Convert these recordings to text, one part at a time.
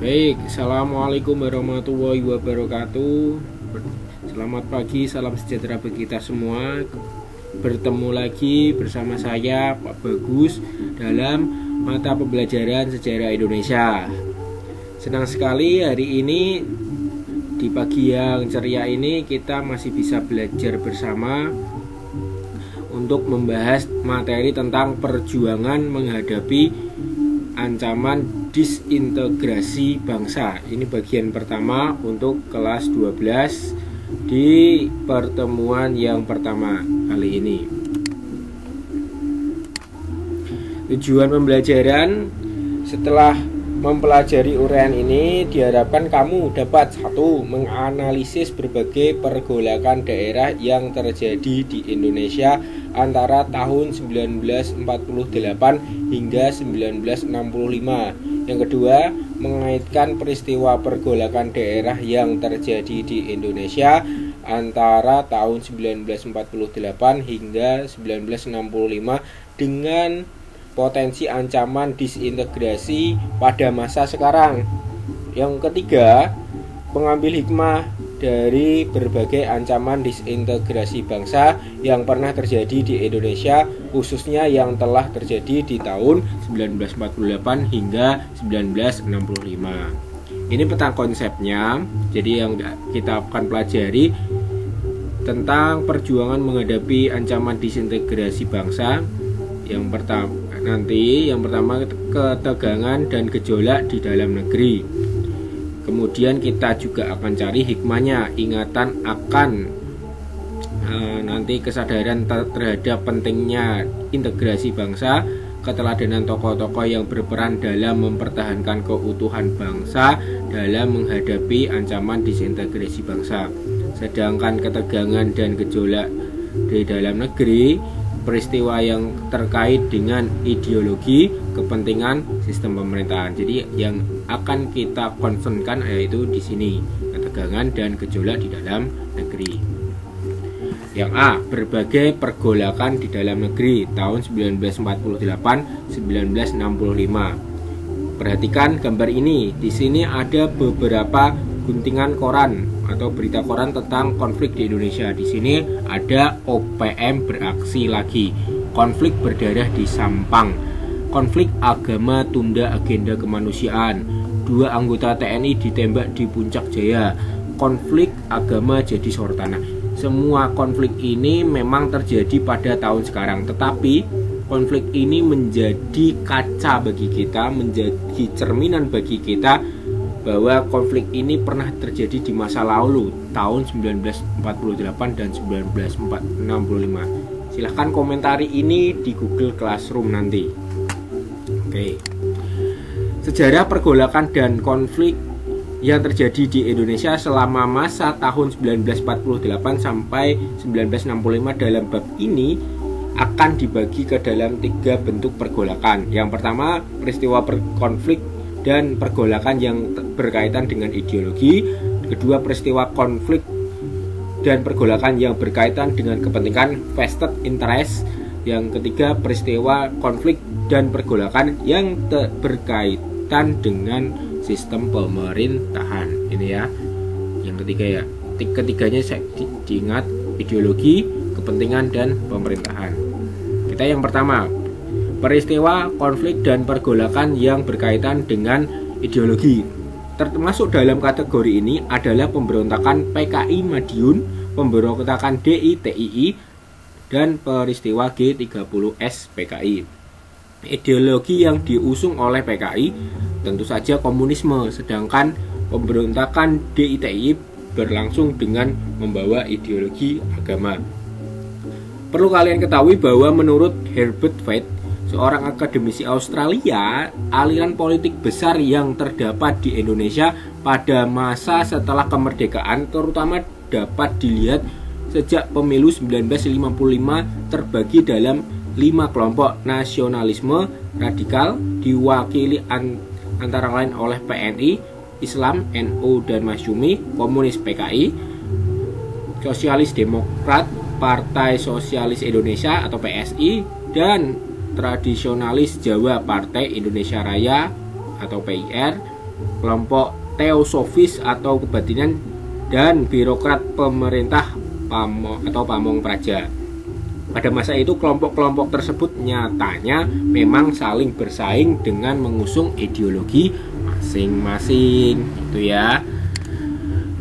Baik, assalamualaikum warahmatullahi wabarakatuh. Selamat pagi, salam sejahtera bagi kita semua. Bertemu lagi bersama saya Pak Bagus dalam mata pembelajaran sejarah Indonesia. Senang sekali hari ini di pagi yang ceria ini kita masih bisa belajar bersama untuk membahas materi tentang perjuangan menghadapi ancaman disintegrasi bangsa. Ini bagian pertama untuk kelas 12 di pertemuan yang pertama kali ini. Tujuan pembelajaran setelah mempelajari uraian ini diharapkan kamu dapat menganalisis berbagai pergolakan daerah yang terjadi di Indonesia antara tahun 1948 hingga 1965. Yang kedua, mengaitkan peristiwa pergolakan daerah yang terjadi di Indonesia antara tahun 1948 hingga 1965 dengan potensi ancaman disintegrasi pada masa sekarang. Yang ketiga, mengambil hikmah dari berbagai ancaman disintegrasi bangsa yang pernah terjadi di Indonesia, khususnya yang telah terjadi di tahun 1948 hingga 1965. Ini peta konsepnya. Jadi yang kita akan pelajari tentang perjuangan menghadapi ancaman disintegrasi bangsa. Yang pertama ketegangan dan gejolak di dalam negeri. Kemudian kita juga akan cari hikmahnya, ingatan akan nanti kesadaran terhadap pentingnya integrasi bangsa, keteladanan tokoh-tokoh yang berperan dalam mempertahankan keutuhan bangsa dalam menghadapi ancaman disintegrasi bangsa. Sedangkan ketegangan dan gejolak di dalam negeri, peristiwa yang terkait dengan ideologi, kepentingan sistem pemerintahan. Jadi yang akan kita concernkan yaitu di sini ketegangan dan gejolak di dalam negeri. Yang A, berbagai pergolakan di dalam negeri tahun 1948-1965. Perhatikan gambar ini. Di sini ada beberapa guntingan koran atau berita koran tentang konflik di Indonesia. Di sini ada OPM beraksi lagi, konflik berdarah di Sampang, konflik agama tunda agenda kemanusiaan, 2 anggota TNI ditembak di Puncak Jaya, konflik agama jadi sorotan. Semua konflik ini memang terjadi pada tahun sekarang, tetapi konflik ini menjadi kaca bagi kita, menjadi cerminan bagi kita bahwa konflik ini pernah terjadi di masa lalu tahun 1948 dan 1965. Silahkan komentari ini di Google Classroom nanti. Oke. Sejarah pergolakan dan konflik yang terjadi di Indonesia selama masa tahun 1948 sampai 1965 dalam bab ini akan dibagi ke dalam 3 bentuk pergolakan. Yang pertama, peristiwa konflik dan pergolakan yang berkaitan dengan ideologi. Kedua, peristiwa konflik dan pergolakan yang berkaitan dengan kepentingan vested interest. Yang ketiga, peristiwa konflik dan pergolakan yang berkaitan dengan sistem pemerintahan. Ini ya, yang ketiga ya. Ketiganya saya diingat, ideologi, kepentingan, dan pemerintahan. Kita yang pertama, peristiwa konflik dan pergolakan yang berkaitan dengan ideologi. Termasuk dalam kategori ini adalah pemberontakan PKI Madiun, pemberontakan DI-TII, dan peristiwa G30S PKI. Ideologi yang diusung oleh PKI tentu saja komunisme, sedangkan pemberontakan DI-TII berlangsung dengan membawa ideologi agama. Perlu kalian ketahui bahwa menurut Herbert Wright, seorang akademisi Australia, aliran politik besar yang terdapat di Indonesia pada masa setelah kemerdekaan terutama dapat dilihat sejak pemilu 1955 terbagi dalam 5 kelompok. Nasionalisme radikal diwakili antara lain oleh PNI, Islam, NU dan Masyumi, komunis PKI, Sosialis Demokrat, Partai Sosialis Indonesia atau PSI, dan tradisionalis Jawa Partai Indonesia Raya atau PIR, kelompok teosofis atau kebatinan, dan birokrat pemerintah pamong praja. Pada masa itu kelompok-kelompok tersebut nyatanya memang saling bersaing dengan mengusung ideologi masing-masing, gitu ya.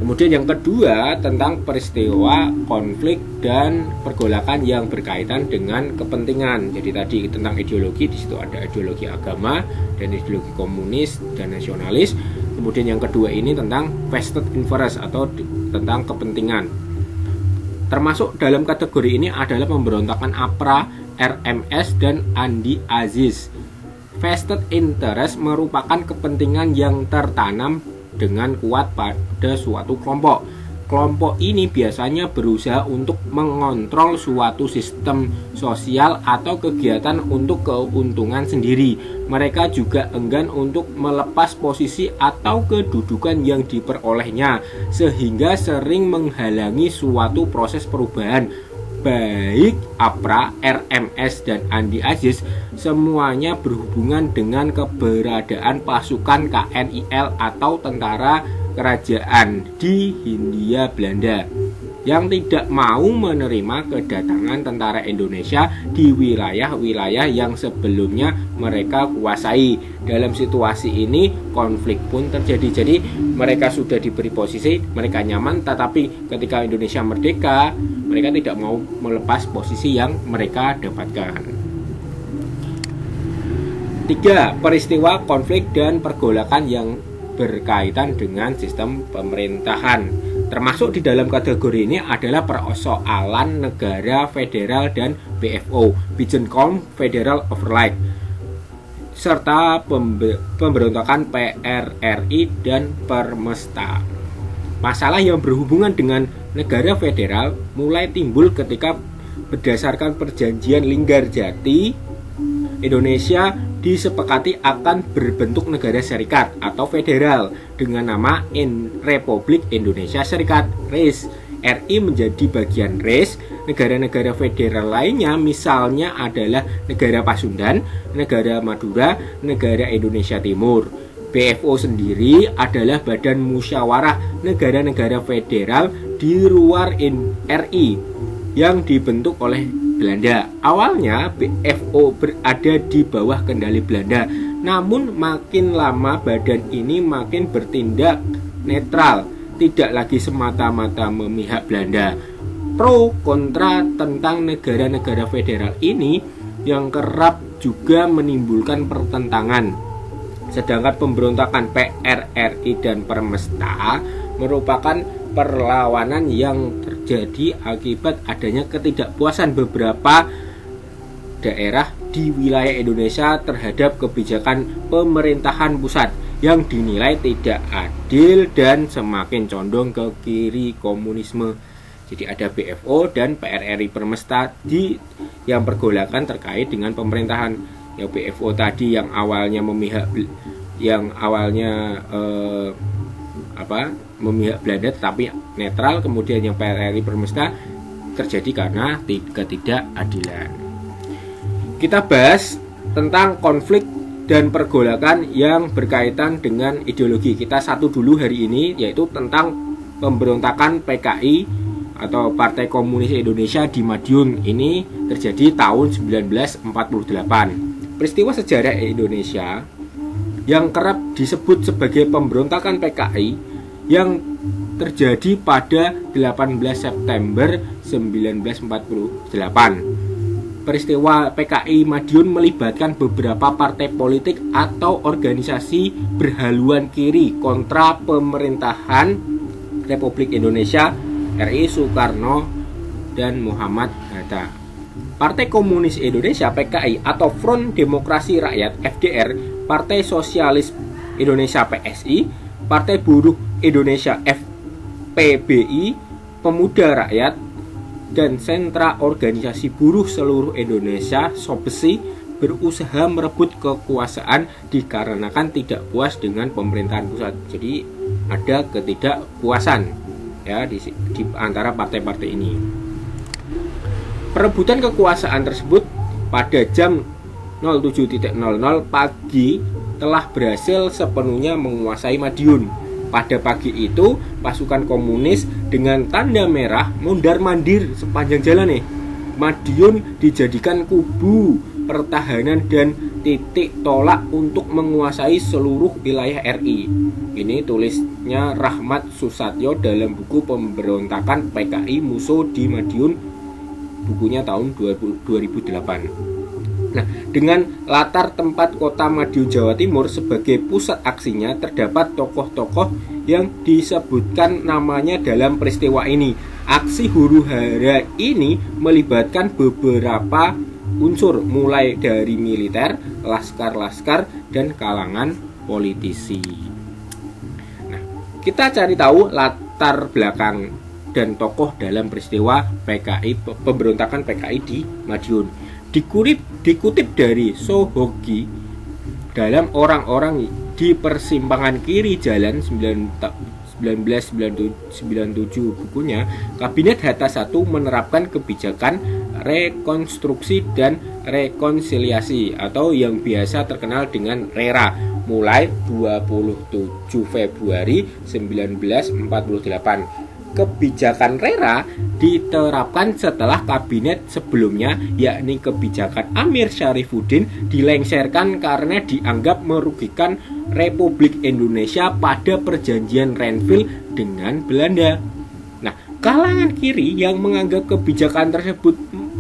Kemudian yang kedua tentang peristiwa konflik dan pergolakan yang berkaitan dengan kepentingan. Jadi tadi tentang ideologi, di situ ada ideologi agama dan ideologi komunis dan nasionalis. Kemudian yang kedua ini tentang vested interest atau tentang kepentingan. Termasuk dalam kategori ini adalah pemberontakan APRA, RMS, dan Andi Aziz. Vested interest merupakan kepentingan yang tertanam dengan kuat pada suatu kelompok. Kelompok ini biasanya berusaha untuk mengontrol suatu sistem sosial atau kegiatan untuk keuntungan sendiri. Mereka juga enggan untuk melepas posisi atau kedudukan yang diperolehnya, sehingga sering menghalangi suatu proses perubahan. Baik APRA, RMS, dan Andi Aziz semuanya berhubungan dengan keberadaan pasukan KNIL atau tentara kerajaan di Hindia Belanda yang tidak mau menerima kedatangan tentara Indonesia di wilayah-wilayah yang sebelumnya mereka kuasai. Dalam situasi ini konflik pun terjadi. Jadi mereka sudah diberi posisi, mereka nyaman, tetapi ketika Indonesia merdeka, mereka tidak mau melepas posisi yang mereka dapatkan. 3. Peristiwa konflik dan pergolakan yang berkaitan dengan sistem pemerintahan. Termasuk di dalam kategori ini adalah persoalan negara federal dan BFO, Bijenkorps Federal Overlord, serta pemberontakan PRRI dan Permesta. Masalah yang berhubungan dengan negara federal mulai timbul ketika berdasarkan perjanjian Linggarjati, Indonesia disepakati akan berbentuk negara serikat atau federal dengan nama Republik Indonesia Serikat (RIS). RI menjadi bagian RIS. Negara-negara federal lainnya misalnya adalah negara Pasundan, negara Madura, negara Indonesia Timur. BFO sendiri adalah badan musyawarah negara-negara federal di luar RI yang dibentuk oleh Belanda. Awalnya BFO berada di bawah kendali Belanda, namun makin lama badan ini makin bertindak netral, tidak lagi semata-mata memihak Belanda. Pro kontra tentang negara-negara federal ini yang kerap juga menimbulkan pertentangan. Sedangkan pemberontakan PRRI dan Permesta merupakan perlawanan yang terjadi akibat adanya ketidakpuasan beberapa daerah di wilayah Indonesia terhadap kebijakan pemerintahan pusat yang dinilai tidak adil dan semakin condong ke kiri komunisme. Jadi ada BFO dan PRRI Permesta yang pergolakan terkait dengan pemerintahan. Yang BFO tadi yang awalnya memihak memihak Belanda tetapi netral, kemudian yang PRRI Permesta terjadi karena ketidakadilan. Kita bahas tentang konflik dan pergolakan yang berkaitan dengan ideologi. Kita satu dulu hari ini, yaitu tentang pemberontakan PKI atau Partai Komunis Indonesia di Madiun. Ini terjadi tahun 1948. Peristiwa sejarah Indonesia yang kerap disebut sebagai pemberontakan PKI yang terjadi pada 18 September 1948. Peristiwa PKI Madiun melibatkan beberapa partai politik atau organisasi berhaluan kiri kontra pemerintahan Republik Indonesia RI Soekarno dan Muhammad Hatta. Partai Komunis Indonesia PKI atau Front Demokrasi Rakyat FDR, Partai Sosialis Indonesia PSI, Partai Buruh Indonesia FPBI, Pemuda Rakyat, dan Sentra Organisasi Buruh Seluruh Indonesia SOBSI berusaha merebut kekuasaan dikarenakan tidak puas dengan pemerintahan pusat. Jadi ada ketidakpuasan ya di antara partai-partai ini. Perebutan kekuasaan tersebut pada jam 07.00 pagi telah berhasil sepenuhnya menguasai Madiun. Pada pagi itu, pasukan komunis dengan tanda merah mondar-mandir sepanjang jalan Madiun dijadikan kubu pertahanan dan titik tolak untuk menguasai seluruh wilayah RI. Ini tulisnya Rahmat Susatyo dalam buku Pemberontakan PKI Musuh di Madiun, bukunya tahun 2008. Nah, dengan latar tempat kota Madiun, Jawa Timur sebagai pusat aksinya, terdapat tokoh-tokoh yang disebutkan namanya dalam peristiwa ini. Aksi huru-hara ini melibatkan beberapa unsur, mulai dari militer, laskar-laskar, dan kalangan politisi. Nah, kita cari tahu latar belakang dan tokoh dalam peristiwa PKI, pemberontakan PKI di Madiun. Dikutip dari Sohoki dalam Orang-orang di Persimpangan Kiri Jalan 1997 bukunya, Kabinet Hatta I menerapkan kebijakan rekonstruksi dan rekonsiliasi atau yang biasa terkenal dengan RERA mulai 27 Februari 1948. Kebijakan RERA diterapkan setelah kabinet sebelumnya, yakni kebijakan Amir Syarifuddin, dilengsarkan karena dianggap merugikan Republik Indonesia pada perjanjian Renville dengan Belanda. Nah, kalangan kiri yang menganggap kebijakan tersebut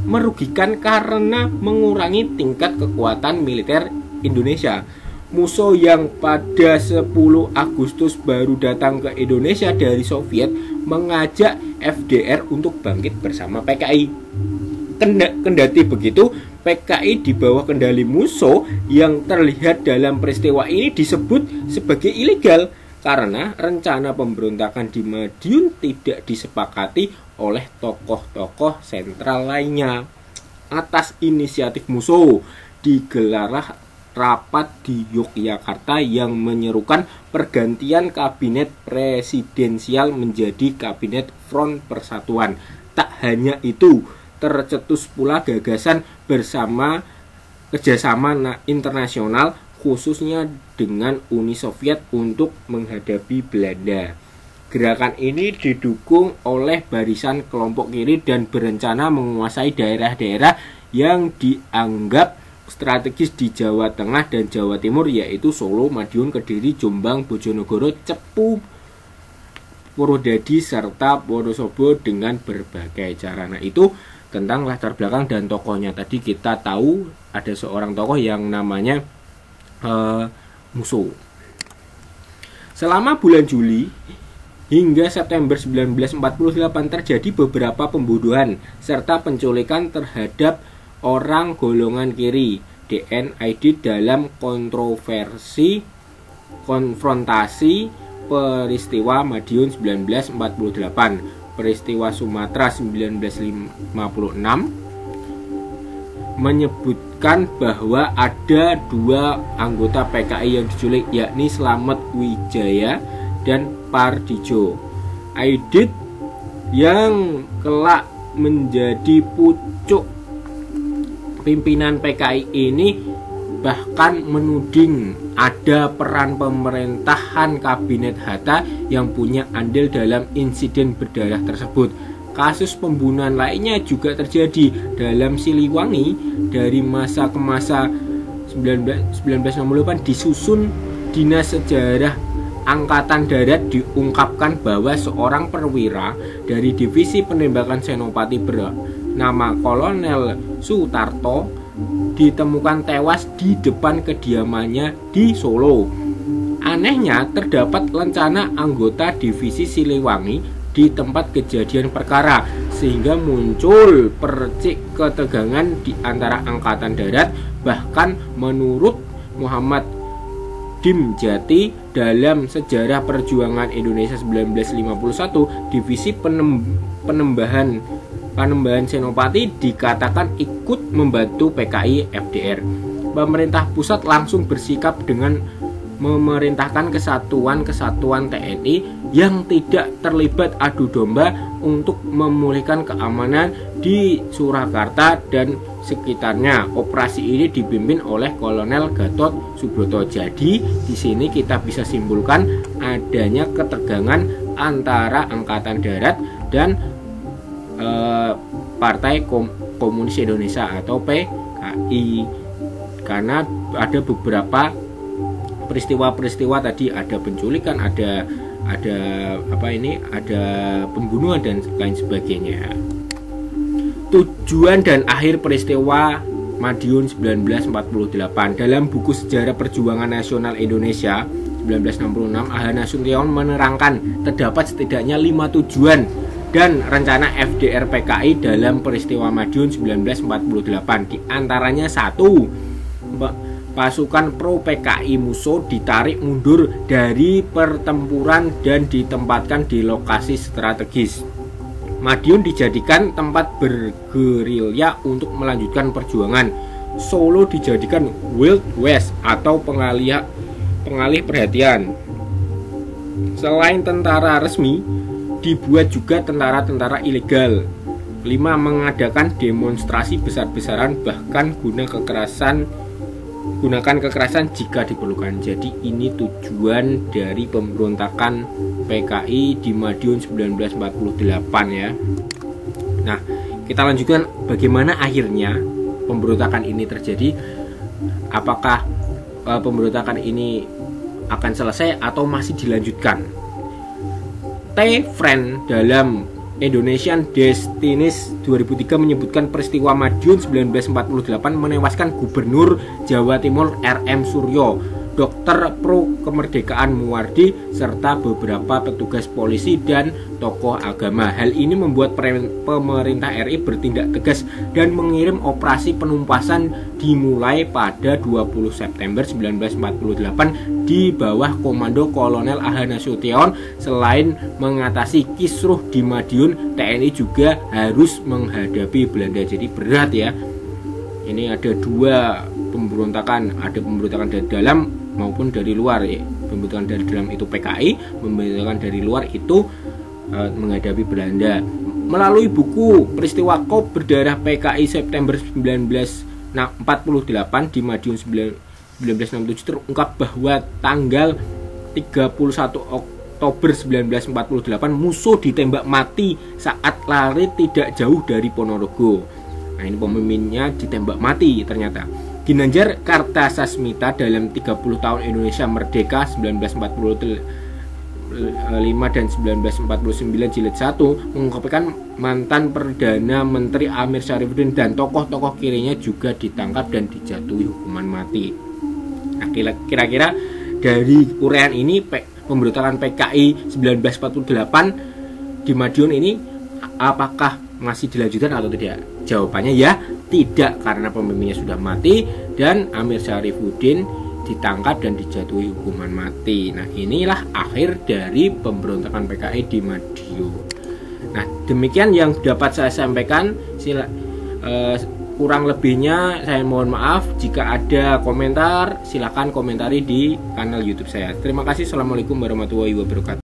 merugikan karena mengurangi tingkat kekuatan militer Indonesia. Musuh yang pada 10 Agustus baru datang ke Indonesia dari Soviet mengajak FDR untuk bangkit bersama PKI. Kendati begitu, PKI di bawah kendali musuh yang terlihat dalam peristiwa ini disebut sebagai ilegal karena rencana pemberontakan di Madiun tidak disepakati oleh tokoh-tokoh sentral lainnya. Atas inisiatif musuh, digelarlah rapat di Yogyakarta yang menyerukan pergantian kabinet presidensial menjadi kabinet Front Persatuan. Tak hanya itu, tercetus pula gagasan bersama kerjasama internasional khususnya dengan Uni Soviet untuk menghadapi Belanda. Gerakan ini didukung oleh barisan kelompok kiri dan berencana menguasai daerah-daerah yang dianggap strategis di Jawa Tengah dan Jawa Timur, yaitu Solo, Madiun, Kediri, Jombang, Bojonegoro, Cepu, Purwodadi, serta Wonosobo dengan berbagai cara. Nah, itu tentang latar belakang dan tokohnya. Tadi kita tahu ada seorang tokoh yang namanya Musuh. Selama bulan Juli hingga September 1948 terjadi beberapa pembunuhan serta penculikan terhadap orang golongan kiri DNID dalam kontroversi konfrontasi peristiwa Madiun 1948, peristiwa Sumatera 1956 menyebutkan bahwa ada 2 anggota PKI yang diculik, yakni Slamet Wijaya dan Pardijo. Aidit yang kelak menjadi pucuk pimpinan PKI ini bahkan menuding ada peran pemerintahan Kabinet Hatta yang punya andil dalam insiden berdarah tersebut. Kasus pembunuhan lainnya juga terjadi dalam Siliwangi. Dari masa ke masa 1968 disusun Dinas Sejarah Angkatan Darat diungkapkan bahwa seorang perwira dari Divisi Penembakan Senopati bernama Kolonel Sutarto ditemukan tewas di depan kediamannya di Solo. Anehnya, terdapat lencana anggota Divisi Siliwangi di tempat kejadian perkara, sehingga muncul percik ketegangan di antara Angkatan Darat. Bahkan menurut Muhammad Dimjati dalam Sejarah Perjuangan Indonesia 1951, Divisi Penembahan Senopati dikatakan ikut membantu PKI FDR. Pemerintah pusat langsung bersikap dengan memerintahkan kesatuan-kesatuan TNI yang tidak terlibat adu domba untuk memulihkan keamanan di Surakarta dan sekitarnya. Operasi ini dipimpin oleh Kolonel Gatot Subroto. Jadi di sini kita bisa simpulkan adanya ketegangan antara Angkatan Darat dan Partai Komunis Indonesia atau PKI, karena ada beberapa peristiwa-peristiwa tadi, ada penculikan, ada pembunuhan dan lain sebagainya. Tujuan dan akhir peristiwa Madiun 1948. Dalam buku Sejarah Perjuangan Nasional Indonesia 1966, AH Nasution menerangkan terdapat setidaknya 5 tujuan dan rencana FDR PKI dalam peristiwa Madiun 1948. Di antaranya 1, pasukan pro PKI musuh ditarik mundur dari pertempuran dan ditempatkan di lokasi strategis. Madiun dijadikan tempat bergerilya untuk melanjutkan perjuangan. Solo dijadikan Wild West atau pengalih perhatian. Selain tentara resmi, dibuat juga tentara-tentara ilegal. 5, mengadakan demonstrasi besar-besaran, bahkan gunakan kekerasan jika diperlukan. Jadi ini tujuan dari pemberontakan PKI di Madiun 1948 ya. Nah, kita lanjutkan bagaimana akhirnya pemberontakan ini terjadi. Apakah pemberontakan ini akan selesai atau masih dilanjutkan? T. Friend dalam Indonesian Destinies 2003 menyebutkan peristiwa Madiun 1948 menewaskan Gubernur Jawa Timur RM Suryo, dokter pro kemerdekaan Muwardi, serta beberapa petugas polisi dan tokoh agama. Hal ini membuat pemerintah RI bertindak tegas dan mengirim operasi penumpasan dimulai pada 20 September 1948 di bawah komando Kolonel AH Nasution. Selain mengatasi kisruh di Madiun, TNI juga harus menghadapi Belanda. Jadi berat ya. Ini ada 2 pemberontakan, ada pemberontakan dari dalam maupun dari luar ya. Pemberontakan dari dalam itu PKI, pemberontakan dari luar itu menghadapi Belanda. Melalui buku Peristiwa Kop Berdarah PKI September 1948 di Madiun 1967 terungkap bahwa tanggal 31 Oktober 1948 musuh ditembak mati saat lari tidak jauh dari Ponorogo. Nah, ini pemimpinnya ditembak mati ternyata. Ginanjar Kartasasmita dalam 30 tahun Indonesia Merdeka 1945 dan 1949 jilid 1 mengungkapkan mantan Perdana Menteri Amir Syarifuddin dan tokoh-tokoh kirinya juga ditangkap dan dijatuhi hukuman mati. Nah, kira-kira dari uraian ini pemberontakan PKI 1948 di Madiun ini apakah masih dilanjutkan atau tidak? Jawabannya ya tidak, karena pemimpinnya sudah mati dan Amir Syarifuddin ditangkap dan dijatuhi hukuman mati. Nah, inilah akhir dari pemberontakan PKI di Madiun. Nah, demikian yang dapat saya sampaikan. Kurang lebihnya saya mohon maaf. Jika ada komentar, silakan komentari di kanal YouTube saya. Terima kasih. Assalamualaikum warahmatullahi wabarakatuh.